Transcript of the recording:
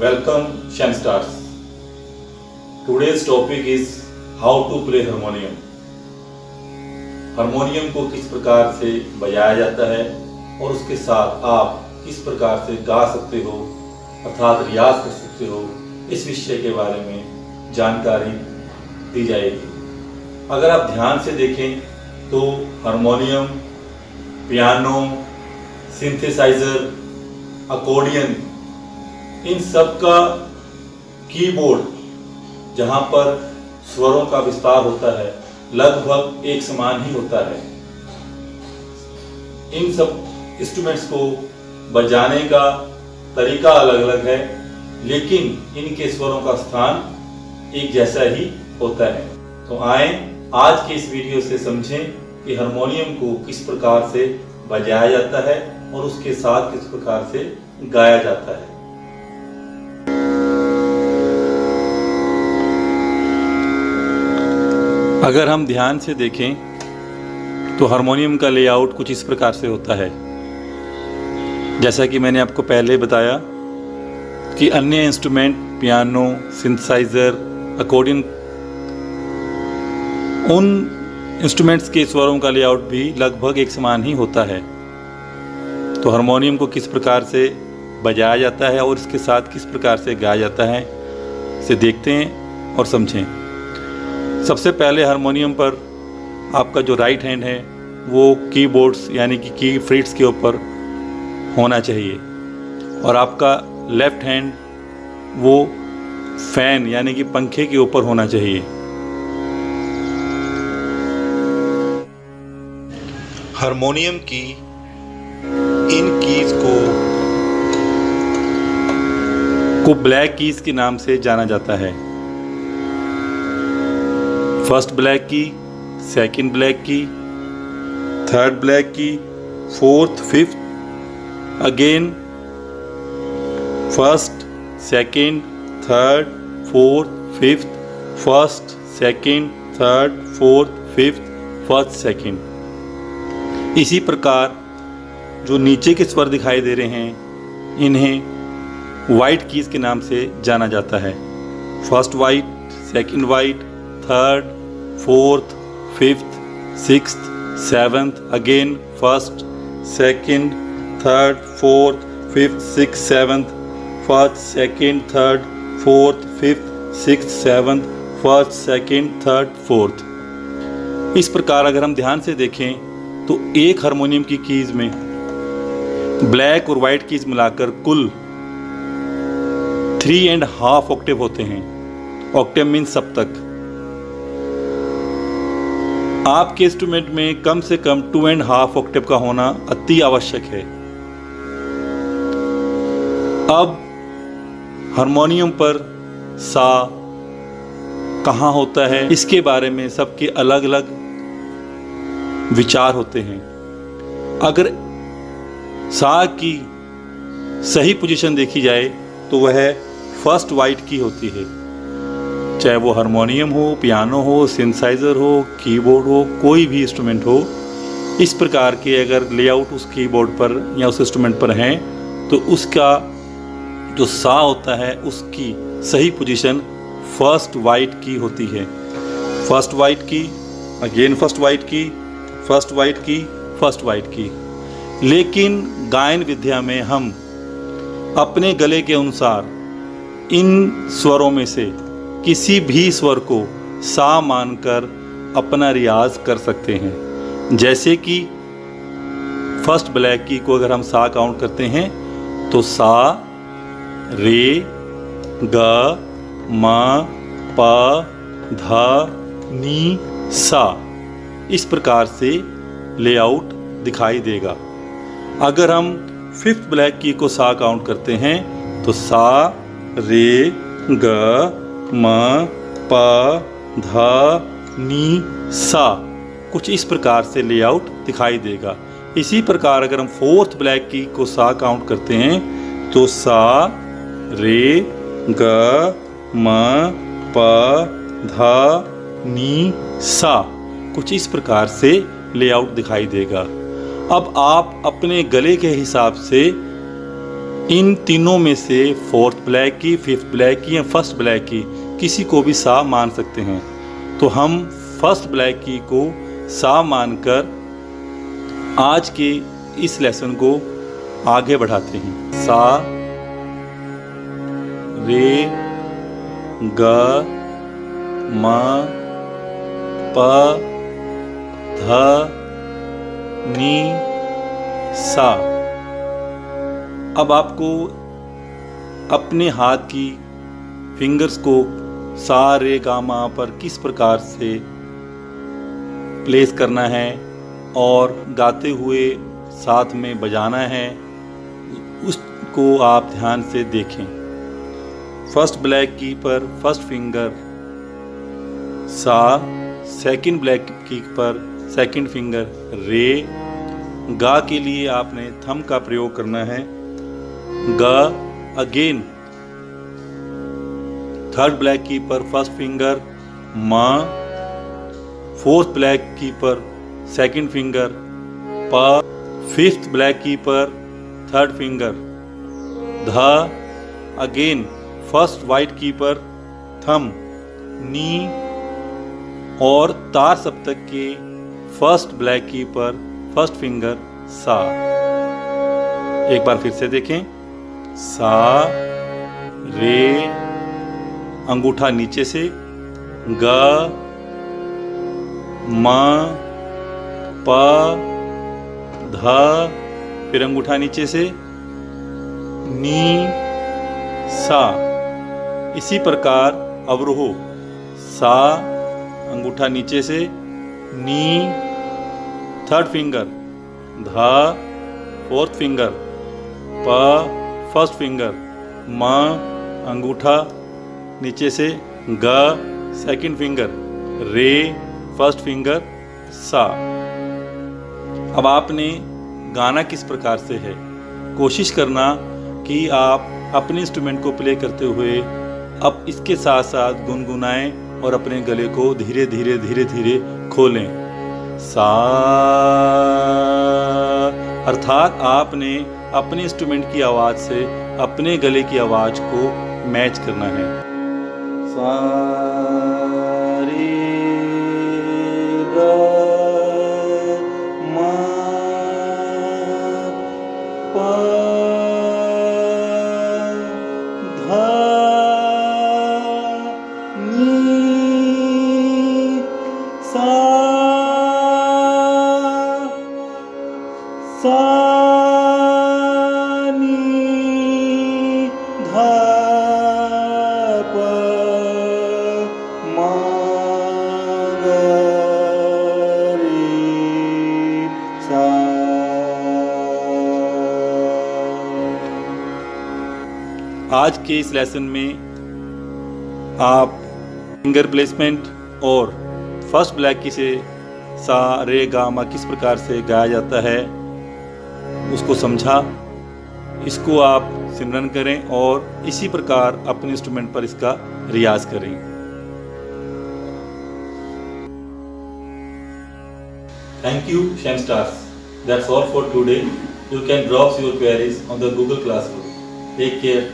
Welcome Shan Stars. Today's topic is how to play harmonium. Harmonium को किस प्रकार से बजाया जाता है और उसके साथ आप किस प्रकार से गा सकते हो अर्थात रियाज कर सकते हो, इस विषय के बारे में जानकारी दी जाएगी। अगर आप ध्यान से देखें तो हारमोनियम, पियानो, सिंथेसाइजर, अकॉर्डियन, इन सब का कीबोर्ड जहाँ पर स्वरों का विस्तार होता है लगभग एक समान ही होता है। इन सब इंस्ट्रूमेंट्स को बजाने का तरीका अलग अलग है, लेकिन इनके स्वरों का स्थान एक जैसा ही होता है। तो आए आज के इस वीडियो से समझें कि हारमोनियम को किस प्रकार से बजाया जाता है और उसके साथ किस प्रकार से गाया जाता है। अगर हम ध्यान से देखें तो हारमोनियम का लेआउट कुछ इस प्रकार से होता है। जैसा कि मैंने आपको पहले बताया कि अन्य इंस्ट्रूमेंट पियानो, सिंथेसाइजर, अकॉर्डियन, उन इंस्ट्रूमेंट्स के स्वरों का लेआउट भी लगभग एक समान ही होता है। तो हारमोनियम को किस प्रकार से बजाया जाता है और इसके साथ किस प्रकार से गाया जाता है इसे देखते हैं और समझें। सबसे पहले हारमोनियम पर आपका जो राइट हैंड है वो कीबोर्ड्स यानी कि की फ्रीट्स के ऊपर होना चाहिए और आपका लेफ्ट हैंड वो फैन यानी कि पंखे के ऊपर होना चाहिए। हारमोनियम की इन कीज को ब्लैक कीज के नाम से जाना जाता है। फर्स्ट ब्लैक की, सेकंड ब्लैक की, थर्ड ब्लैक की, fourth, fifth, again first, second, third, fourth, fifth, first, second, third, fourth, fifth, first, second. इसी प्रकार जो नीचे के स्वर दिखाई दे रहे हैं इन्हें वाइट कीज के नाम से जाना जाता है। First white, second white, third, fourth, fifth, sixth, seventh, again first, second, third, fourth, fifth, sixth, seventh, first, second, third, fourth, fifth, sixth, seventh, first, second, third, fourth. इस प्रकार अगर हम ध्यान से देखें तो एक हारमोनियम की कीज में ब्लैक और वाइट कीज मिलाकर कुल 3.5 ऑक्टेव होते हैं। ऑक्टेव मीन्स सप्तक। आपके इंस्ट्रूमेंट में कम से कम 2.5 ऑक्टेव का होना अति आवश्यक है। अब हारमोनियम पर सा कहाँ होता है इसके बारे में सबके अलग अलग विचार होते हैं। अगर सा की सही पोजीशन देखी जाए तो वह फर्स्ट वाइट की होती है, चाहे वो हारमोनियम हो, पियानो हो, सिंथेसाइजर हो, कीबोर्ड हो, कोई भी इंस्ट्रूमेंट हो। इस प्रकार के अगर लेआउट उस कीबोर्ड पर या उस इंस्ट्रूमेंट पर हैं तो उसका जो सा होता है उसकी सही पोजीशन फर्स्ट वाइट की होती है। फर्स्ट वाइट की, अगेन फर्स्ट वाइट की, फर्स्ट वाइट की, फर्स्ट वाइट की। लेकिन गायन विद्या में हम अपने गले के अनुसार इन स्वरों में से किसी भी स्वर को सा मानकर अपना रियाज कर सकते हैं। जैसे कि फर्स्ट ब्लैक की को अगर हम सा काउंट करते हैं तो सा, रे, ग, म, प, ध, नी, सा, इस प्रकार से लेआउट दिखाई देगा। अगर हम फिफ्थ ब्लैक की को सा काउंट करते हैं तो सा, रे, ग, म, प, ध, नी, सा, कुछ इस प्रकार से लेआउट दिखाई देगा। इसी प्रकार अगर हम फोर्थ ब्लैक की को सा काउंट करते हैं तो सा, रे, ग, म, प, ध, नी, सा, कुछ इस प्रकार से लेआउट दिखाई देगा। अब आप अपने गले के हिसाब से इन तीनों में से फोर्थ ब्लैक की, फिफ्थ ब्लैक की या फर्स्ट ब्लैक की किसी को भी सा मान सकते हैं। तो हम फर्स्ट ब्लैक की को सा मानकर आज के इस लेसन को आगे बढ़ाते हैं। सा रे ग म प ध नी सा। अब आपको अपने हाथ की फिंगर्स को सा रे गा मा पर किस प्रकार से प्लेस करना है और गाते हुए साथ में बजाना है, उसको आप ध्यान से देखें। फर्स्ट ब्लैक की पर फर्स्ट फिंगर सा, सेकंड ब्लैक की पर सेकंड फिंगर रे। गा के लिए आपने थंब का प्रयोग करना है। ग अगेन थर्ड ब्लैक की पर फर्स्ट फिंगर म, फोर्थ ब्लैक की पर सेकंड फिंगर प, फिफ्थ ब्लैक की पर थर्ड फिंगर ध, अगेन फर्स्ट वाइट की पर थंब नी और तार सप्तक के फर्स्ट ब्लैक की पर फर्स्ट फिंगर सा। एक बार फिर से देखें। सा रे अंगूठा नीचे से, ग म प ध फिर अंगूठा नीचे से, नी सा। इसी प्रकार अवरोह सा अंगूठा नीचे से, नी थर्ड फिंगर, ध फोर्थ फिंगर, प फर्स्ट फिंगर, म अंगूठा नीचे से, ग सेकंड फिंगर, रे फर्स्ट फिंगर, सा। अब आपने गाना किस प्रकार से है, कोशिश करना कि आप अपने इंस्ट्रूमेंट को प्ले करते हुए अब इसके साथ साथ गुनगुनाएं और अपने गले को धीरे धीरे धीरे धीरे खोलें। सा अर्थात आपने अपने इंस्ट्रूमेंट की आवाज़ से अपने गले की आवाज़ को मैच करना है। सा रे ग म प ध नी सा सा नी ध प म ग रे सा। आज के इस लेसन में आप फिंगर प्लेसमेंट और फर्स्ट ब्लैक की से सा रे गा मा किस प्रकार से गाया जाता है उसको समझा। इसको आप सिमरन करें और इसी प्रकार अपने इंस्ट्रूमेंट पर इसका रियाज करें। Thank you, Shem Stars. That's all for today. You can drop your queries on the Google Classroom. Take care.